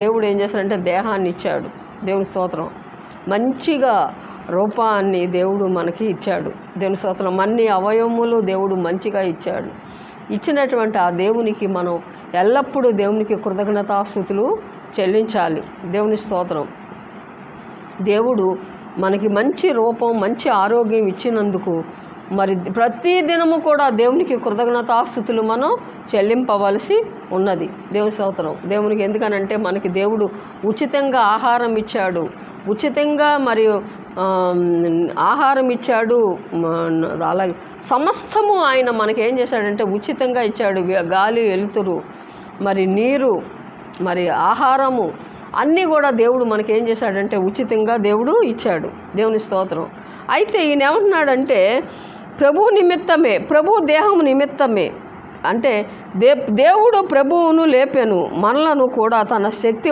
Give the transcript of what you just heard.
దేవుడు ఏం చేశాడంటే దేహాన్ని ఇచ్చాడు. దేవుని స్తోత్రం. మంచిగా రూపాన్ని దేవుడు మనకి ఇచ్చాడు. దేవుని స్తోత్రం. అన్ని అవయవములు దేవుడు మంచిగా ఇచ్చాడు. ఇచ్చినటువంటి ఆ దేవునికి మనం ఎల్లప్పుడూ దేవునికి కృతజ్ఞతాస్తుతులు చెల్లించాలి. దేవుని స్తోత్రం. దేవుడు మనకి మంచి రూపం, మంచి ఆరోగ్యం ఇచ్చినందుకు మరి ప్రతి దినము కూడా దేవునికి కృతజ్ఞతాస్తుతులు మనం చెల్లింపవలసి ఉన్నది. దేవుని స్తోత్రం. దేవునికి ఎందుకనంటే మనకి దేవుడు ఉచితంగా ఆహారం ఇచ్చాడు, ఉచితంగా మరియు ఆహారం ఇచ్చాడు. అలాగే సమస్తము ఆయన మనకి ఏం చేశాడంటే ఉచితంగా ఇచ్చాడు. గాలి, వెలుతురు, మరి నీరు, మరి ఆహారము అన్నీ కూడా దేవుడు మనకి ఏం చేశాడంటే ఉచితంగా దేవుడు ఇచ్చాడు. దేవుని స్తోత్రం. అయితే ఈయన ఏమంటున్నాడంటే ప్రభువు నిమిత్తమే, ప్రభు దేహం నిమిత్తమే అంటే దేవుడు ప్రభువును లేపెను, మనలను కూడా తన శక్తి